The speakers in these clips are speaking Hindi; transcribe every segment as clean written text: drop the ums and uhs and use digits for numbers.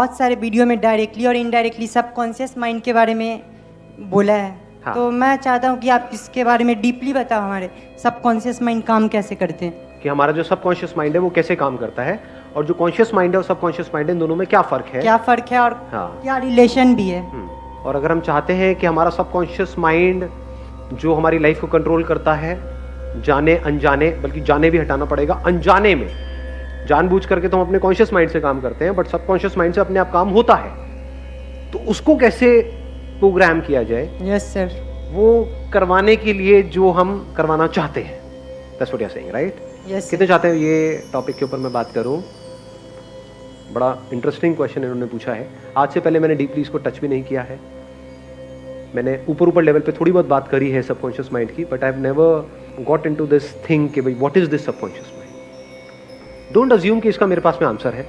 बहुत सारे वीडियो में डायरेक्टली और इनडायरेक्टली सबकॉन्शियस माइंड के बारे में बोला है। हाँ। तो मैं चाहता हूँ कि आप इसके बारे में डीपली बताओ, हमारे सबकॉन्शियस माइंड काम कैसे करते हैं। कि हमारा जो सबकॉन्शियस माइंड है वो कैसे काम करता है, और जो कॉन्शियस माइंड है और सबकॉन्शियस माइंड है, इन दोनों में क्या फ़र्क है, क्या फ़र्क है और हाँ। क्या रिलेशन भी है। और अगर हम चाहते हैं कि हमारा सबकॉन्शियस माइंड जो हमारी लाइफ को कंट्रोल करता है, जाने अनजाने, बल्कि जाने भी हटाना पड़ेगा, अनजाने में जानबूझ करके तो हम अपने कॉन्शियस माइंड से काम करते हैं, बट सबकॉन्शियस माइंड से अपने आप काम होता है, तो उसको कैसे प्रोग्राम किया जाए, यस सर, वो करवाने के लिए जो हम करवाना चाहते हैं। That's what you are saying, right? Yes कितने चाहते हैं ये टॉपिक के ऊपर मैं बात करूं? बड़ा इंटरेस्टिंग क्वेश्चन इन्होंने पूछा है। आज से पहले मैंने डीपली इसको टच भी नहीं किया है। मैंने ऊपर लेवल पे थोड़ी बहुत बात करी है सबकॉन्शियस माइंड की, but I have never got into this thing कि भाई what is this subconscious mind. Don't assume कि इसका मेरे पास में आंसर है।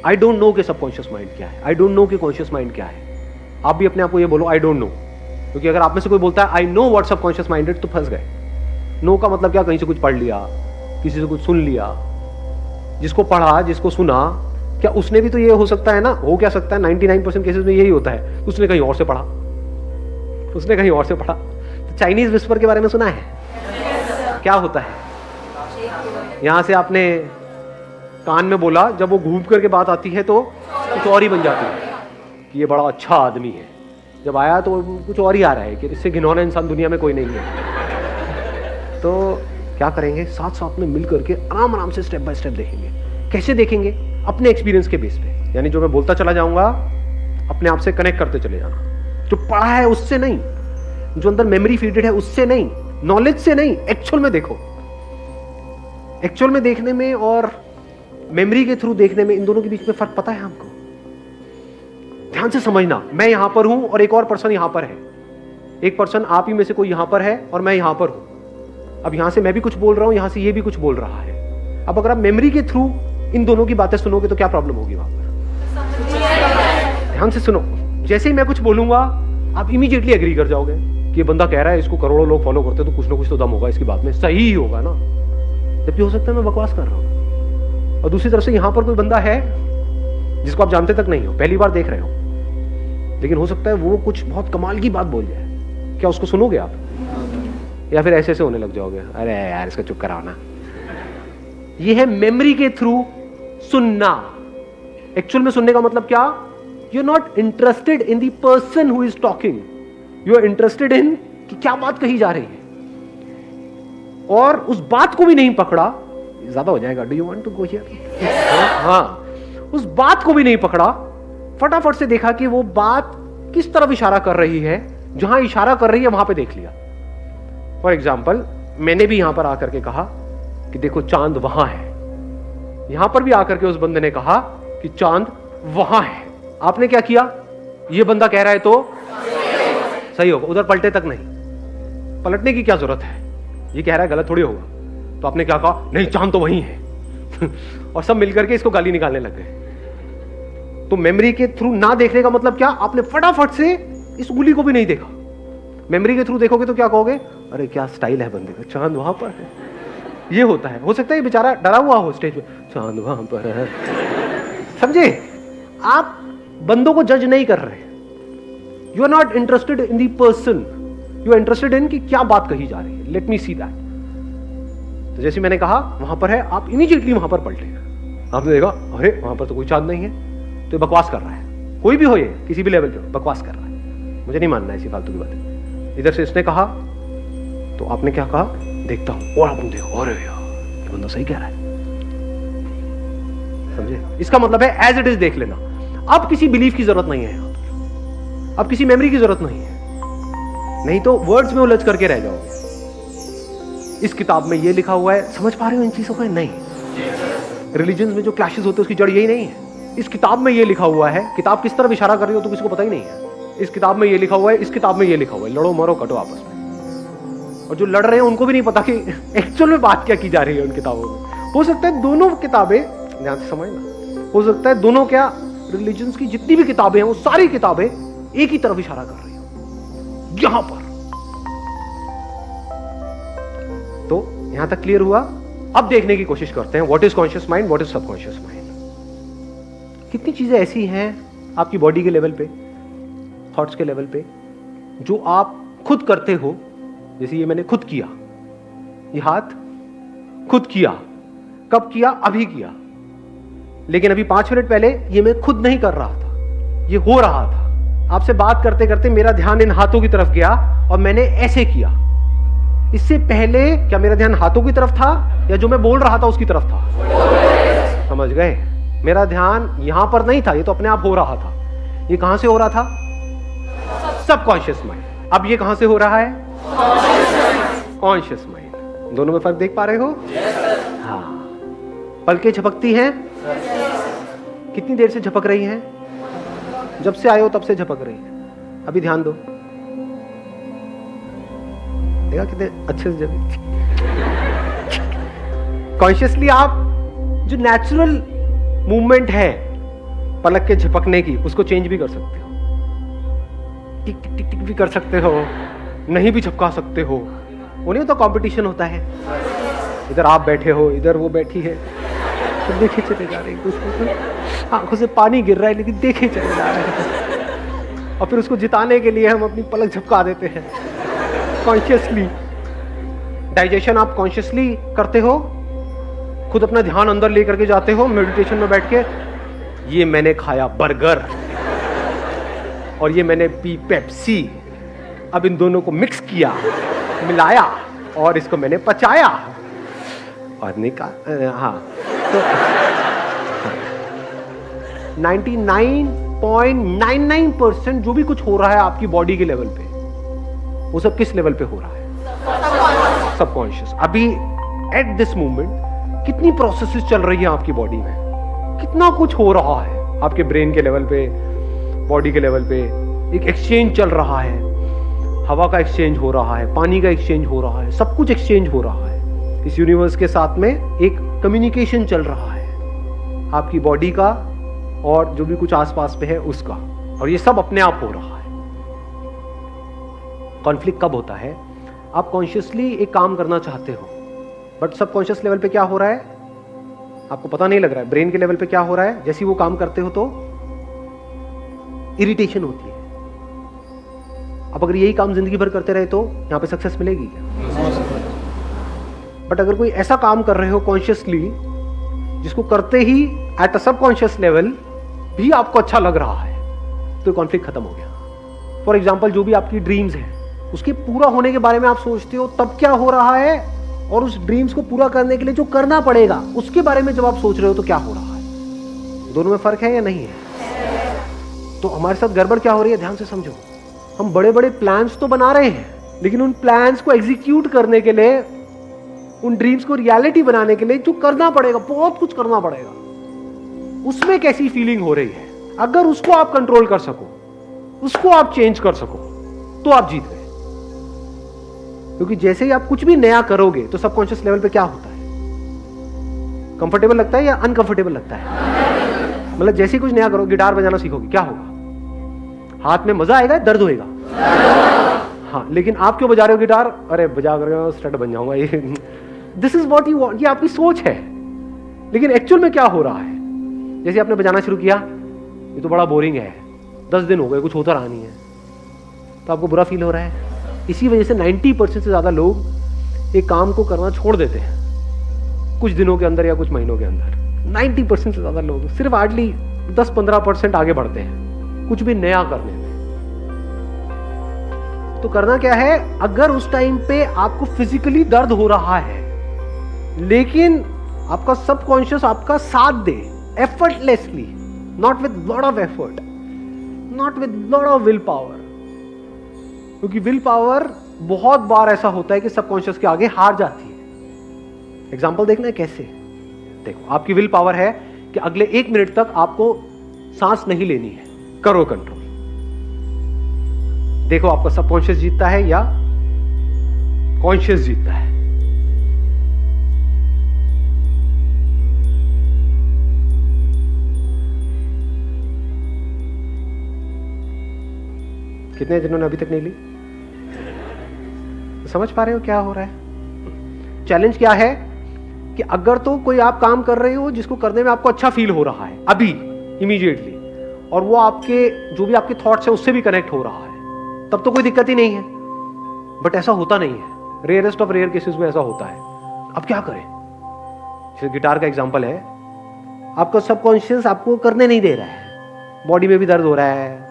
आई डोंट नो कि सबकॉन्शियस माइंड क्या है, आई डोंट नो कि कॉन्शियस माइंड क्या है। आप भी अपने आप को ये बोलो आई डोंट नो, क्योंकि अगर आप में से कोई बोलता है I know what subconscious mind is, तो फंस गए। नो का मतलब क्या? कहीं से कुछ पढ़ लिया, किसी से कुछ सुन लिया। जिसको पढ़ा, जिसको सुना, क्या उसने भी तो ये हो सकता है ना, हो क्या सकता है 99% केसेस में यही होता है, उसने कहीं और से पढ़ा, उसने कहीं और से पढ़ा। तो चाइनीज विस्पर के बारे में सुना है? क्या होता है? यहां से आपने कान में बोला, जब वो घूम करके बात आती है तो कुछ और ही बन जाती है कि ये बड़ा अच्छा आदमी है। जब आया तो कुछ और ही आ रहा है कि इससे घिनौना इंसान दुनिया में कोई नहीं है। तो क्या करेंगे? साथ साथ में मिल करके आराम आराम से स्टेप बाय स्टेप देखेंगे। कैसे देखेंगे? अपने एक्सपीरियंस के बेस पे, यानी जो मैं बोलता चला जाऊंगा अपने आप से कनेक्ट करते चले जाना। जो पढ़ा है उससे नहीं, जो अंदर मेमोरी फीडेड है उससे नहीं, नॉलेज से नहीं, एक्चुअल में देखो। एक्चुअल में देखने में और मेमोरी के थ्रू देखने में, इन दोनों के बीच में फर्क पता है हमको? ध्यान से समझना, मैं यहां पर हूं और एक और पर्सन यहां पर है। एक पर्सन आप ही में से कोई यहां पर है और मैं यहां पर हूं। अब यहां से मैं भी कुछ बोल रहा हूं, यहां से ये भी कुछ बोल रहा है। अब अगर आप मेमोरी के थ्रू इन दोनों की बातें सुनोगे तो क्या प्रॉब्लम होगी वहां पर? ध्यान से सुनो। जैसे ही मैं कुछ बोलूंगा आप इमीडिएटली एग्री कर जाओगे कि ये बंदा कह रहा है, इसको करोड़ों लोग फॉलो करते हैं, तो कुछ ना कुछ तो दम होगा इसकी बात में, सही ही होगा ना। जबकि हो सकता है मैं बकवास कर रहा हूं। और दूसरी तरफ से यहां पर कोई बंदा है जिसको आप जानते तक नहीं हो, पहली बार देख रहे हो, लेकिन हो सकता है वो कुछ बहुत कमाल की बात बोल जाए। क्या उसको सुनोगे आप? या फिर ऐसे होने लग जाओगे, अरे यार इसका चुप कराओ ना। ये है मेमोरी के थ्रू सुनना। एक्चुअल में सुनने का मतलब क्या? You are not interested in the person who is talking, you are interested in कि क्या बात कही जा रही है, और उस बात को भी नहीं पकड़ा। ज्यादा हो जाएगा, do you want to go here? हाँ, उस बात को भी नहीं पकड़ा, फटाफट से देखा कि वो बात किस तरफ इशारा कर रही है, जहां इशारा कर रही है वहां पे देख लिया। फॉर एग्जाम्पल, मैंने भी यहां पर आकर के कहा कि देखो चांद वहां है। यहां पर भी आकर के उस बंदे ने कहा कि चांद वहां है। आपने क्या किया? ये बंदा कह रहा है तो सही होगा, उधर पलटे तक नहीं। पलटने की क्या जरूरत है? ये कह रहा है गलत थोड़ी होगा। तो आपने क्या कहा? नहीं, चांद तो वहीं है। और सब मिलकर के इसको गाली निकालने लग गए। तो मेमोरी के थ्रू ना देखने का मतलब क्या? आपने फटाफट से इस उंगली को भी नहीं देखा। मेमोरी के थ्रू देखोगे तो क्या कहोगे? अरे क्या स्टाइल है बंदे का, चांद वहां पर है। ये होता है। हो सकता है बेचारा डरा हुआ हो स्टेज पे, चांद वहां पर है। समझे? आप बंदों को जज नहीं कर रहे। You are not interested in the person, you are interested in कि क्या बात कही जा रही है। Let me see that. तो जैसे मैंने कहा वहां पर है, आप इमीडिएटली वहां पर पलटे। आपने देखा अरे वहां पर तो कोई चांद नहीं है, तो ये बकवास कर रहा है। कोई भी हो, ये किसी भी लेवल पे बकवास कर रहा है, मुझे नहीं मानना ऐसी फालतू की बातें। इधर से इसने कहा तो आपने क्या कहा? देखता हूं, और आपने देखो अरे यार ये बंदा सही कह रहा है। समझे? इसका मतलब है एज इट इज देख लेना। अब किसी बिलीफ की जरूरत नहीं है यहां पर, अब किसी मेमोरी की जरूरत नहीं है, नहीं तो वर्ड्स में उलझ करके रह जाओगे। इस किताब में ये लिखा हुआ है, समझ पा रहे हो इन चीजों को? नहीं। रिलीजन में जो क्लैशेस होते हैं उसकी जड़ यही नहीं है। इस किताब में ये लिखा हुआ है, किताब किस तरफ इशारा कर रही हो तो किसी को पता ही नहीं है। इस किताब में ये लिखा हुआ है, इस किताब में ये लिखा हुआ है, लड़ो मरो कटो आपस में। और जो लड़ रहे हैं उनको भी नहीं पता कि एक्चुअल में बात क्या की जा रही है उन किताबों में। हो सकता है दोनों किताबें, ध्यान से समझना, हो सकता है दोनों क्या, रिलीजन्स की जितनी भी किताबें हैं वो सारी किताबें एक ही तरफ इशारा कर रही हो, यहां पर। तो यहां तक क्लियर हुआ? अब देखने की कोशिश करते हैं what is conscious mind, what is subconscious mind. कितनी चीजें ऐसी हैं आपकी बॉडी के लेवल पे, थॉट्स के लेवल पे, जो आप खुद करते हो। जैसे ये मैंने खुद किया, ये हाथ खुद किया। कब किया? अभी किया। लेकिन अभी 5 मिनट पहले ये मैं खुद नहीं कर रहा था, ये हो रहा था। आपसे बात करते करते मेरा ध्यान इन हाथों की तरफ गया और मैंने ऐसे किया। इससे पहले क्या मेरा ध्यान हाथों की तरफ था या जो मैं बोल रहा था उसकी तरफ था? समझ गए? मेरा ध्यान यहां पर नहीं था, ये तो अपने आप हो रहा था। ये कहां से हो रहा था? Subconscious mind. अब ये कहां से हो रहा है? Conscious mind. दोनों में फर्क देख पा रहे हो? हाँ। पलकें झपकती हैं, कितनी देर से झपक रही हैं? जब से आए हो तब से झपक रही है। अभी ध्यान दो, देखा कितने अच्छे से जब कॉन्शियसली आप जो नेचुरल मूवमेंट है पलक के झपकने की, उसको चेंज भी कर सकते हो। टिक टिक टिक टिक भी कर सकते हो, नहीं भी झपका सकते हो। वो नहीं होता कंपटीशन होता है, इधर आप बैठे हो, इधर वो बैठी है, तो देखे चले जा रहे हैं उसको, आंखों से पानी गिर रहा है लेकिन देखे चले जा रहे हैं। और फिर उसको जिताने के लिए हम अपनी पलक झपका देते हैं कॉन्शियसली। डाइजेशन आप कॉन्शियसली करते हो, खुद अपना ध्यान अंदर लेकर के जाते हो मेडिटेशन में बैठ के। ये मैंने खाया बर्गर और ये मैंने पी पेप्सी, अब इन दोनों को मिक्स किया, मिलाया और इसको मैंने पचाया और हाँ, तो 99.99% जो भी कुछ हो रहा है आपकी बॉडी के लेवल पे, वो सब किस लेवल पे हो रहा है? सबकॉन्शियस। अभी एट दिस मोमेंट कितनी प्रोसेसेस चल रही है आपकी बॉडी में, कितना कुछ हो रहा है आपके ब्रेन के लेवल पे, बॉडी के लेवल पे। एक एक्सचेंज चल रहा है, हवा का एक्सचेंज हो रहा है, पानी का एक्सचेंज हो रहा है, सब कुछ एक्सचेंज हो रहा है। इस यूनिवर्स के साथ में एक कम्युनिकेशन चल रहा है आपकी बॉडी का और जो भी कुछ आसपास पे है उसका, और ये सब अपने आप हो रहा है। कॉन्फ्लिक्ट कब होता है? आप कॉन्शियसली एक काम करना चाहते हो बट सबकॉन्शियस लेवल पे क्या हो रहा है आपको पता नहीं लग रहा है। ब्रेन के लेवल पे क्या हो रहा है? जैसे ही वो काम करते हो तो इरिटेशन होती है। अब अगर यही काम जिंदगी भर करते रहे तो यहां पे सक्सेस मिलेगी क्या? बट अगर कोई ऐसा काम कर रहे हो कॉन्शियसली जिसको करते ही एट अ सबकॉन्शियस लेवल भी आपको अच्छा लग रहा है, तो कॉन्फ्लिक्ट खत्म हो गया। फॉर एग्जाम्पल, जो भी आपकी ड्रीम्स हैं उसके पूरा होने के बारे में आप सोचते हो तब क्या हो रहा है, और उस ड्रीम्स को पूरा करने के लिए जो करना पड़ेगा उसके बारे में जब आप सोच रहे हो तो क्या हो रहा है? दोनों में फर्क है या नहीं है? तो हमारे साथ गड़बड़ क्या हो रही है, ध्यान से समझो। हम बड़े बड़े प्लान्स तो बना रहे हैं, लेकिन उन प्लान्स को एग्जीक्यूट करने के लिए, उन ड्रीम्स को रियलिटी बनाने के लिए जो करना पड़ेगा, बहुत कुछ करना पड़ेगा, उसमें कैसी फीलिंग हो रही है, अगर उसको आप कंट्रोल कर सको, उसको आप चेंज कर सको, तो आप जीत गए। क्योंकि जैसे ही आप कुछ भी नया करोगे तो सबकॉन्शियस लेवल पे क्या होता है? कंफर्टेबल लगता है या अनकंफर्टेबल लगता है? मतलब जैसे ही कुछ नया करोगे, गिटार बजाना सीखोगे, क्या होगा? हाथ में मजा आएगा, दर्द होएगा। हाँ, लेकिन आप क्यों बजा रहे हो गिटार? अरे बजा कर स्टड बन जाऊंगा। ये this is what you want, ये आपकी सोच है। लेकिन एक्चुअल में क्या हो रहा है? जैसे आपने बजाना शुरू किया, ये तो बड़ा बोरिंग है, 10 दिन हो गए, कुछ होता रहा नहीं है, तो आपको बुरा फील हो रहा है। इसी वजह से 90% से ज्यादा लोग एक काम को करना छोड़ देते हैं कुछ दिनों के अंदर या कुछ महीनों के अंदर। 90% से ज्यादा लोग सिर्फ हार्डली 10-15% आगे बढ़ते हैं कुछ भी नया करने में। तो करना क्या है? अगर उस टाइम पे आपको फिजिकली दर्द हो रहा है, लेकिन आपका सबकॉन्शियस आपका साथ दे effortlessly, not with lot of effort, not with lot of will power, क्योंकि विल पावर बहुत बार ऐसा होता है कि सबकॉन्शियस के आगे हार जाती है। एग्जांपल देखना है कैसे। देखो, आपकी विल पावर है कि अगले 1 मिनट तक आपको सांस नहीं लेनी है, करो कंट्रोल। देखो आपका सबकॉन्शियस जीतता है या कॉन्शियस जीतता है। कितने जिन्होंने अभी तक नहीं ली? समझ पा रहे हो क्या हो रहा है? चैलेंज क्या है कि अगर तो कोई आप काम कर रहे हो जिसको करने में आपको अच्छा फील हो रहा है अभी, इमीडिएटली, और वो आपके जो भी आपके थॉट्स है उससे भी कनेक्ट हो रहा है, तब तो कोई दिक्कत ही नहीं है। बट ऐसा होता नहीं है, रेयरेस्ट ऑफ रेयर केसेस में ऐसा होता है। अब क्या करें? जैसे गिटार का एग्जांपल है, आपका सबकॉन्शियस आपको करने नहीं दे रहा है, बॉडी में भी दर्द हो रहा है,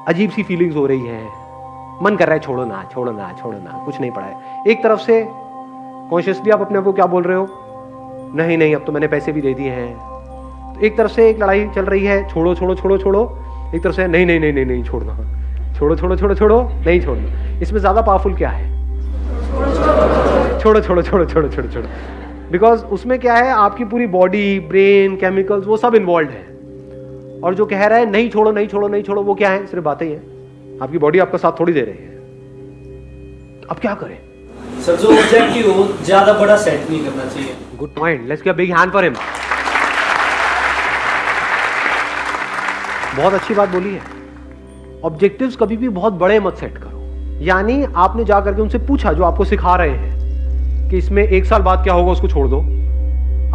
अजीब सी फीलिंग्स हो रही है, मन कर रहा है छोड़ो ना छोड़ो ना छोड़ो ना, कुछ नहीं पड़ा है। एक तरफ से कॉन्शियसली आप अपने आप को क्या बोल रहे हो, नहीं नहीं अब तो मैंने पैसे भी दे दिए हैं। तो एक तरफ से एक लड़ाई चल रही है, छोड़ो छोड़ो छोड़ो छोड़ो, एक तरफ से नहीं नहीं नहीं नहीं नहीं छोड़ना, छोड़ो छोड़ो छोड़ो छोड़ो, नहीं छोड़ना। इसमें ज्यादा पावरफुल क्या है? छोड़ो छोड़ो छोड़ो छोड़ो छोड़ो छोड़ो। बिकॉज उसमें क्या है, आपकी पूरी बॉडी, ब्रेन, केमिकल्स वो सब इन्वॉल्व है, और जो कह रहा है नहीं छोड़ो नहीं छोड़ो नहीं छोड़ो, वो क्या है? सिर्फ बातें ही है। आपकी बॉडी आपका साथ थोड़ी दे रही है। अब क्या करें? सर जो ऑब्जेक्टिव हो ज्यादा बड़ा सेट नहीं करना चाहिए। Good point, let's give a big hand for him. बहुत अच्छी बात बोली है। ऑब्जेक्टिव्स कभी भी बहुत बड़े मत सेट करो। यानी आपने जा करके उनसे पूछा, जो आपको सिखा रहे हैं कि इसमें 1 साल बाद क्या होगा, उसको छोड़ दो।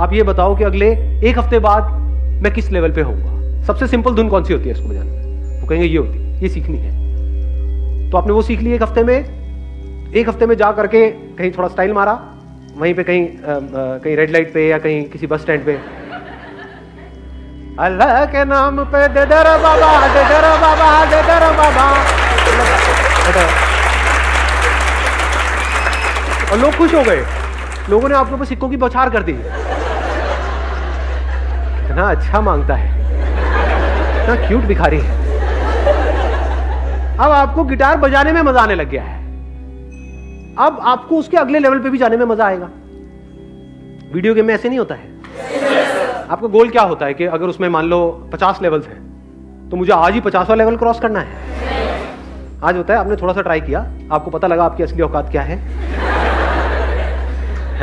आप ये बताओ कि अगले 1 हफ्ते बाद मैं किस लेवल पे होऊंगा। सबसे सिंपल धुन कौन सी होती है इसको बजाने में? वो कहेंगे ये होती है, ये सीखनी है। तो आपने वो सीख ली 1 हफ्ते में। 1 हफ्ते में जा करके कहीं थोड़ा स्टाइल मारा, वहीं पे कहीं रेड लाइट पे या कहीं किसी बस स्टैंड पे, अल्लाह के नाम पे दे दर बाबा, दे दर बाबा, दे दर बाबा, और लोग खुश हो गए। लोगों ने आपके ऊपर सिक्कों की बौछार कर दी। इतना अच्छा मांगता है, इतना क्यूट भिखारी है। अब आपको गिटार बजाने में मजा आने लग गया है। अब आपको उसके अगले लेवल पे भी जाने में मजा आएगा। वीडियो गेम में ऐसे नहीं होता है। आपका गोल क्या होता है कि अगर उसमें मान लो 50 लेवल्स हैं तो मुझे आज ही 50वां लेवल क्रॉस करना है। आज होता है आपने थोड़ा सा ट्राई किया, आपको पता लगा आपकी असली औकात क्या है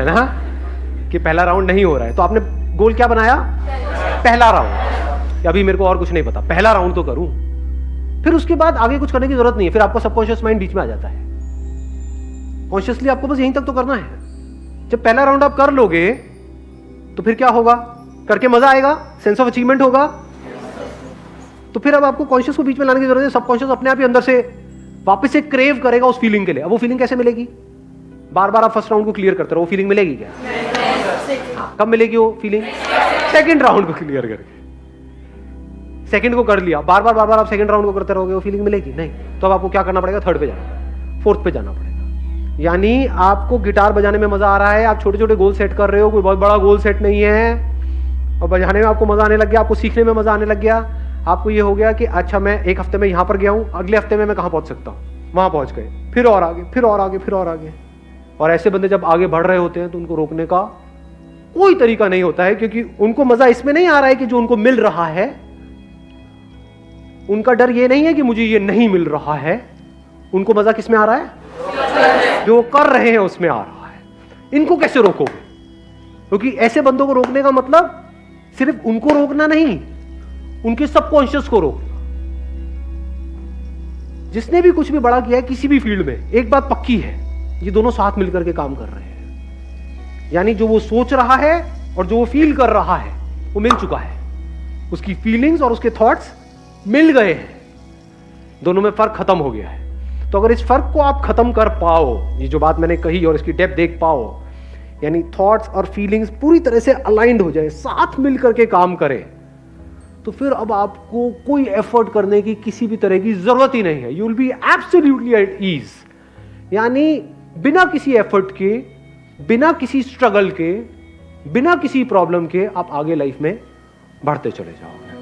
ना, कि पहला राउंड नहीं हो रहा है, तो आपने गोल क्या बनाया? पहला राउंड। अभी मेरे को और कुछ नहीं पता, पहला राउंड तो करूं। फिर उसके बाद आगे कुछ करने की जरूरत नहीं है। फिर आपका सबकॉन्शियस माइंड बीच में आ जाता है। कॉन्शियसली आपको बस यहीं तक तो करना है। जब पहला राउंड आप कर लोगे तो फिर क्या होगा? करके मजा आएगा, सेंस ऑफ अचीवमेंट होगा। तो फिर अब आपको कॉन्शियस को बीच में लाने की जरूरत है। सबकॉन्शियस अपने आप ही अंदर से वापस से क्रेव करेगा उस फीलिंग के लिए। अब वो फीलिंग कैसे मिलेगी? बार बार आप फर्स्ट राउंड को क्लियर करते रहो, वो फीलिंग मिलेगी क्या? कब मिलेगी वो फीलिंग? सेकंड राउंड को क्लियर करके। सेकंड को कर लिया, बार बार आप सेकंड राउंड को करते रहोगे, वो फीलिंग मिलेगी नहीं। तो अब आपको क्या करना पड़ेगा? थर्ड पे जाना, फोर्थ पे जाना पड़ेगा। यानी आपको गिटार बजाने में मजा आ रहा है, आप छोटे छोटे गोल सेट कर रहे हो, कोई बहुत बड़ा गोल सेट नहीं है, और बजाने में आपको मजा आने लग गया, आपको सीखने में मजा आने लग गया। आपको ये हो गया कि अच्छा मैं 1 हफ्ते में यहां पर गया हूं, अगले हफ्ते में मैं कहां पहुंच सकता हूं? वहां पहुंच गए, फिर और आगे, फिर और आगे, फिर और आगे। और ऐसे बंदे जब आगे बढ़ रहे होते हैं तो उनको रोकने का कोई तरीका नहीं होता है, क्योंकि उनको मजा इसमें नहीं आ रहा है कि जो उनको मिल रहा है। उनका डर ये नहीं है कि मुझे ये नहीं मिल रहा है, उनको मजा किस में आ रहा है? जो कर रहे हैं उसमें आ रहा है। इनको कैसे रोकोगे? क्योंकि ऐसे बंदों को रोकने का मतलब सिर्फ उनको रोकना नहीं, उनके सबकॉन्शियस को रोकना। जिसने भी कुछ भी बड़ा किया है किसी भी फील्ड में, एक बात पक्की है, ये दोनों साथ मिलकर के काम कर रहे हैं। यानी जो वो सोच रहा है और जो वो फील कर रहा है वो मिल चुका है। उसकी फीलिंग्स और उसके थॉट्स मिल गए हैं, दोनों में फर्क खत्म हो गया है। तो अगर इस फर्क को आप खत्म कर पाओ, ये जो बात मैंने कही और इसकी डेप्थ देख पाओ, यानी थॉट्स और फीलिंग्स पूरी तरह से अलाइंड हो जाए, साथ मिल करके काम करें, तो फिर अब आपको कोई एफर्ट करने की किसी भी तरह की जरूरत ही नहीं है। You will be absolutely at ease. यानी बिना किसी एफर्ट के, बिना किसी स्ट्रगल के, बिना किसी प्रॉब्लम के आप आगे लाइफ में बढ़ते चले जाओगे।